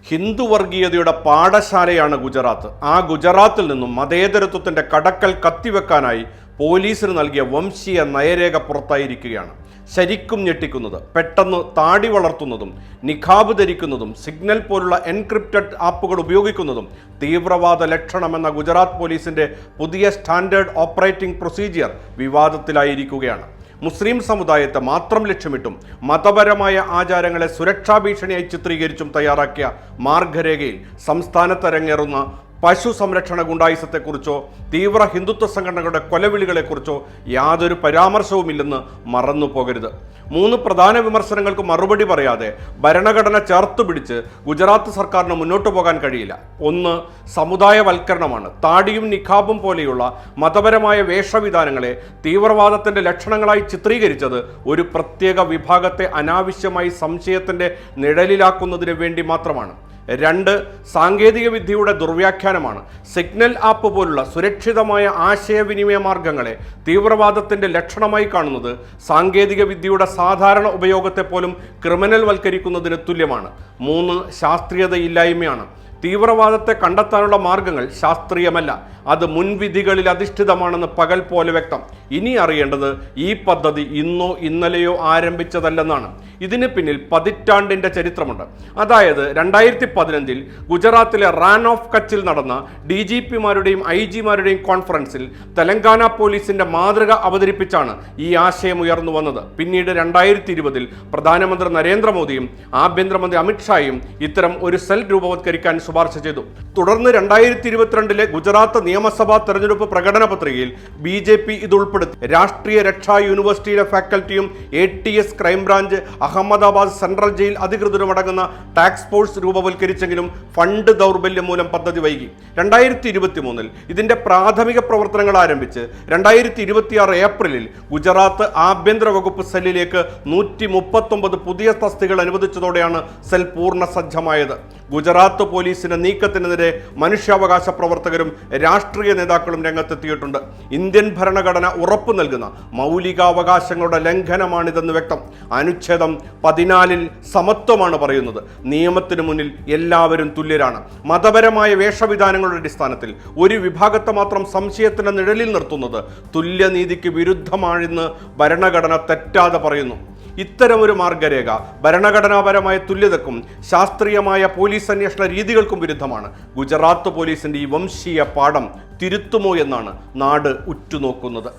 ഹിന്ദു വർഗീയതയുടെ പാഠശാലയാണ് ഗുജറാത്ത്. ആ ഗുജറാത്തിൽ നിന്നും മതേതരത്വത്തിൻ്റെ കടക്കൽ കത്തിവെക്കാനായി പോലീസിന് നൽകിയ വംശീയ നയരേഖ പുറത്തായിരിക്കുകയാണ്. ശരിക്കും ഞെട്ടിക്കുന്നത്, പെട്ടെന്ന് താടി വളർത്തുന്നതും നിഖാബ് ധരിക്കുന്നതും സിഗ്നൽ പോലുള്ള എൻക്രിപ്റ്റഡ് ആപ്പുകൾ ഉപയോഗിക്കുന്നതും തീവ്രവാദ ലക്ഷണമെന്ന ഗുജറാത്ത് പോലീസിൻ്റെ പുതിയ സ്റ്റാൻഡേർഡ് ഓപ്പറേറ്റിംഗ് പ്രൊസീജിയർ വിവാദത്തിലായിരിക്കുകയാണ്. മുസ്ലിം സമുദായത്തെ മാത്രം ലക്ഷ്യമിട്ടും മതപരമായ ആചാരങ്ങളെ സുരക്ഷാ ഭീഷണിയായി ചിത്രീകരിച്ചും തയ്യാറാക്കിയ മാർഗരേഖയിൽ സംസ്ഥാനത്തരങ്ങേറുന്ന പശു സംരക്ഷണ ഗുണ്ടായിസത്തെക്കുറിച്ചോ തീവ്ര ഹിന്ദുത്വ സംഘടനകളുടെ കൊലവിളികളെക്കുറിച്ചോ യാതൊരു പരാമർശവുമില്ലെന്ന് മറന്നു പോകരുത്. 3 പ്രധാന വിമർശനങ്ങൾക്ക് മറുപടി പറയാതെ ഭരണഘടന ചേർത്തുപിടിച്ച് ഗുജറാത്ത് സർക്കാരിന് മുന്നോട്ട് പോകാൻ കഴിയില്ല. 1. സമുദായവൽക്കരണമാണ്. താടിയും നിഖാബും പോലെയുള്ള മതപരമായ വേഷവിധാനങ്ങളെ തീവ്രവാദത്തിൻ്റെ ലക്ഷണങ്ങളായി ചിത്രീകരിച്ചത് ഒരു പ്രത്യേക വിഭാഗത്തെ അനാവശ്യമായി സംശയത്തിൻ്റെ നിഴലിലാക്കുന്നതിന് വേണ്ടി മാത്രമാണ്. 2. സാങ്കേതിക വിദ്യയുടെ ദുർവ്യാഖ്യാനമാണ്. സിഗ്നൽ ആപ്പ് പോലുള്ള സുരക്ഷിതമായ ആശയവിനിമയ മാർഗങ്ങളെ തീവ്രവാദത്തിൻ്റെ ലക്ഷണമായി കാണുന്നത് സാങ്കേതിക വിദ്യയുടെ സാധാരണ ഉപയോഗത്തെ പോലും ക്രിമിനൽ വൽക്കരിക്കുന്നതിന് തുല്യമാണ്. 3. ശാസ്ത്രീയതയില്ലായ്മയാണ്. തീവ്രവാദത്തെ കണ്ടെത്താനുള്ള മാർഗങ്ങൾ ശാസ്ത്രീയമല്ല, അത് മുൻവിധികളിൽ അധിഷ്ഠിതമാണെന്ന് പകൽ പോലെ വ്യക്തം. ഇനി അറിയേണ്ടത് ഈ പദ്ധതി ഇന്നോ ഇന്നലെയോ ആരംഭിച്ചതല്ലെന്നാണ്. ഇതിന് പിന്നിൽ പതിറ്റാണ്ടിൻ്റെ ചരിത്രമുണ്ട്. അതായത് 2015 ഗുജറാത്തിലെ റാൻ ഓഫ് കച്ചിൽ നടന്ന DGPമാരുടെയും IG-മാരുടെയും കോൺഫറൻസിൽ തെലങ്കാന പോലീസിന്റെ മാതൃക അവതരിപ്പിച്ചാണ് ഈ ആശയം ഉയർന്നു വന്നത്. പിന്നീട് 2020 പ്രധാനമന്ത്രി നരേന്ദ്രമോദിയും ആഭ്യന്തരമന്ത്രി അമിത്ഷായും ഇത്തരം ഒരു സെൽ രൂപവത്കരിക്കാൻ ശുപാർശ ചെയ്തു. തുടർന്ന് 2022 ഗുജറാത്ത് നിയമസഭാ തെരഞ്ഞെടുപ്പ് പ്രകടന പത്രികയിൽ BJP ഇത് ഉൾപ്പെടുത്തി. രാഷ്ട്രീയ രക്ഷാ യൂണിവേഴ്സിറ്റിയിലെ ഫാക്കൽറ്റിയും ATS crime branch Ahmedabad central jail അധികൃതരും അടങ്ങുന്ന ടാസ്ക് ഫോഴ്സ് രൂപവൽക്കരിച്ചെങ്കിലും ഫണ്ട് ദൗർബല്യം മൂലം പദ്ധതി വൈകി. 2023 ഇതിന്റെ പ്രാഥമിക പ്രവർത്തനങ്ങൾ ആരംഭിച്ച് 2026 ഏപ്രിലിൽ ഗുജറാത്ത് ആഭ്യന്തര വകുപ്പ് സെല്ലിലേക്ക് 139 പുതിയ തസ്തികകൾ അനുവദിച്ചതോടെയാണ് സെൽ പൂർണ്ണ സജ്ജമായത്. ഗുജറാത്ത് പോലീസിന്റെ നീക്കത്തിനെതിരെ മനുഷ്യാവകാശ പ്രവർത്തകരും രാഷ്ട്രീയ നേതാക്കളും രംഗത്തെത്തിയിട്ടുണ്ട്. ഇന്ത്യൻ ഭരണഘടന ഉറപ്പു നൽകുന്ന മൗലികാവകാശങ്ങളുടെ ലംഘനമാണിതെന്ന് വ്യക്തം. അനുച്ഛേദം 14 സമത്വമാണ് പറയുന്നത്. നിയമത്തിനു മുന്നിൽ എല്ലാവരും തുല്യരാണ്. മതപരമായ വേഷവിധാനങ്ങളുടെ അടിസ്ഥാനത്തിൽ ഒരു വിഭാഗത്തെ മാത്രം സംശയത്തിന്റെ നിഴലിൽ നിർത്തുന്നത് തുല്യനീതിക്ക് വിരുദ്ധമാണെന്ന് ഭരണഘടന തെറ്റാതെ പറയുന്നു. ഇത്തരമൊരു മാർഗരേഖ ഭരണഘടനാപരമായ തുല്യതക്കും ശാസ്ത്രീയമായ പോലീസ് അന്വേഷണ രീതികൾക്കും വിരുദ്ധമാണ്. ഗുജറാത്ത് പോലീസിന്റെ ഈ വംശീയ പാഠം തിരുത്തുമോ എന്നാണ് നാട് ഉറ്റുനോക്കുന്നത്.